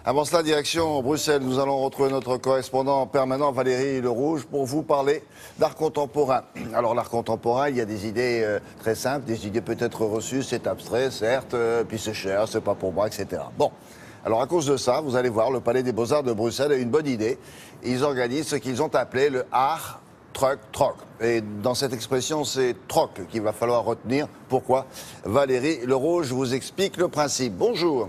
Avant cela, direction Bruxelles, nous allons retrouver notre correspondant permanent Valérie Lerouge pour vous parler d'art contemporain. Alors l'art contemporain, il y a des idées très simples, des idées peut-être reçues, c'est abstrait certes, puis c'est cher, c'est pas pour moi, etc. Bon, alors à cause de ça, vous allez voir, le Palais des Beaux-Arts de Bruxelles a une bonne idée. Ils organisent ce qu'ils ont appelé le Art Truck Troc. Et dans cette expression, c'est troc qu'il va falloir retenir. Pourquoi? Valérie Lerouge vous explique le principe. Bonjour.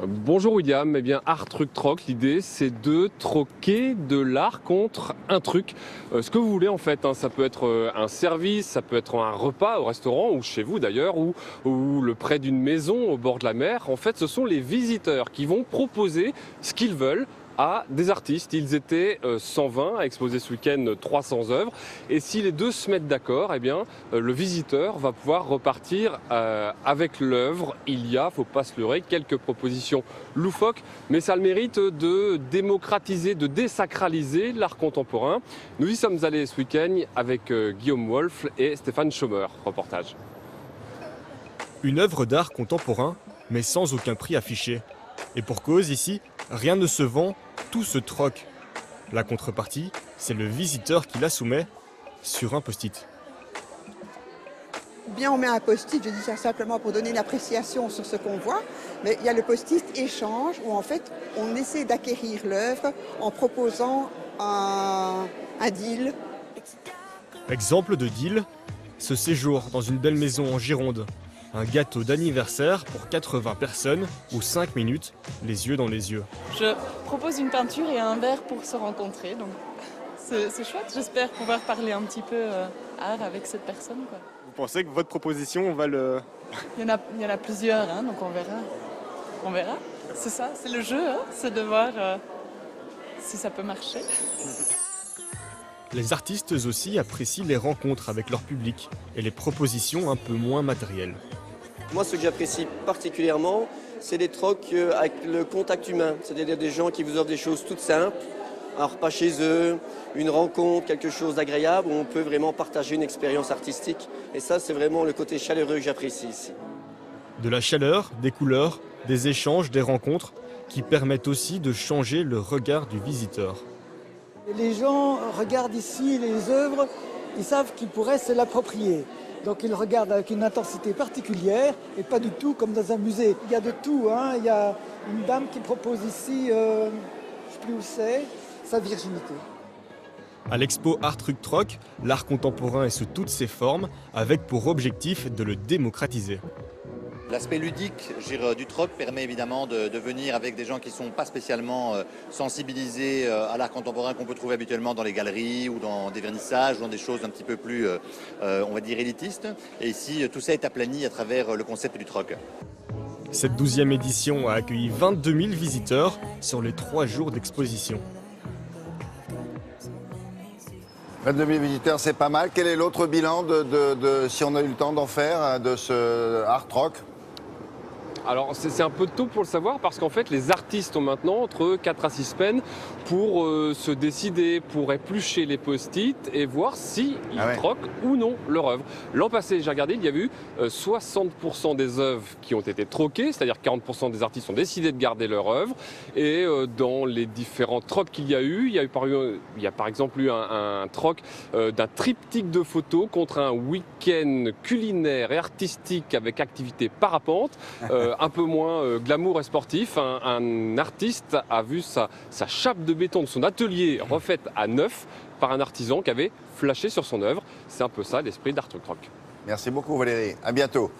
Bonjour William, eh bien Art Truc Troc, l'idée c'est de troquer de l'art contre un truc. Ce que vous voulez en fait, ça peut être un service, ça peut être un repas au restaurant ou chez vous d'ailleurs, ou le près d'une maison au bord de la mer. En fait ce sont les visiteurs qui vont proposer ce qu'ils veulent à des artistes. Ils étaient 120 à exposer ce week-end 300 œuvres. Et si les deux se mettent d'accord, eh bien, le visiteur va pouvoir repartir avec l'œuvre. Il y a, faut pas se leurrer, quelques propositions loufoques, mais ça a le mérite de démocratiser, de désacraliser l'art contemporain. Nous y sommes allés ce week-end avec Guillaume Wolf et Stéphane Schaumer. Reportage. Une œuvre d'art contemporain, mais sans aucun prix affiché. Et pour cause, ici, rien ne se vend, tout se troque. La contrepartie, c'est le visiteur qui la soumet sur un post-it. Bien, on met un post-it, je dis ça simplement pour donner une appréciation sur ce qu'on voit, mais il y a le post-it échange où en fait on essaie d'acquérir l'œuvre en proposant un deal. Exemple de deal, ce séjour dans une belle maison en Gironde. Un gâteau d'anniversaire pour 80 personnes ou 5 minutes, les yeux dans les yeux. Je propose une peinture et un verre pour se rencontrer, donc c'est chouette. J'espère pouvoir parler un petit peu art avec cette personne, quoi. Vous pensez que votre proposition va le... Il y en a plusieurs, donc on verra. On verra. C'est ça, c'est le jeu, c'est de voir si ça peut marcher. Les artistes aussi apprécient les rencontres avec leur public et les propositions un peu moins matérielles. Moi, ce que j'apprécie particulièrement, c'est les trocs avec le contact humain. C'est-à-dire des gens qui vous offrent des choses toutes simples, un repas chez eux, une rencontre, quelque chose d'agréable, où on peut vraiment partager une expérience artistique. Et ça, c'est vraiment le côté chaleureux que j'apprécie ici. De la chaleur, des couleurs, des échanges, des rencontres, qui permettent aussi de changer le regard du visiteur. Les gens regardent ici les œuvres, ils savent qu'ils pourraient se l'approprier. Donc ils regardent avec une intensité particulière et pas du tout comme dans un musée. Il y a de tout, Il y a une dame qui propose ici, je ne sais plus où c'est, sa virginité. À l'expo Art Truc Troc, l'art contemporain est sous toutes ses formes, avec pour objectif de le démocratiser. L'aspect ludique du troc permet évidemment de venir avec des gens qui ne sont pas spécialement sensibilisés à l'art contemporain qu'on peut trouver habituellement dans les galeries ou dans des vernissages ou dans des choses un petit peu plus, on va dire, élitistes. Et ici, tout ça est aplani à travers le concept du troc. Cette 12e édition a accueilli 22 000 visiteurs sur les 3 jours d'exposition. 22 000 visiteurs, c'est pas mal. Quel est l'autre bilan si on a eu le temps d'en faire, de ce Art Troc? Alors c'est un peu tôt pour le savoir parce qu'en fait les artistes ont maintenant entre 4 à 6 semaines pour se décider, pour éplucher les post-it et voir s'ils troquent ou non leur œuvre. L'an passé, j'ai regardé, il y a eu 60% des œuvres qui ont été troquées, c'est-à-dire 40% des artistes ont décidé de garder leur œuvre. Et dans les différents trocs qu'il y a eu, il y a par exemple eu un troc d'un triptyque de photos contre un week-end culinaire et artistique avec activité parapente. Un peu moins glamour et sportif. Un artiste a vu sa chape de béton de son atelier refaite à neuf par un artisan qui avait flashé sur son œuvre. C'est un peu ça l'esprit d'Art Truc Troc. Merci beaucoup Valérie, à bientôt.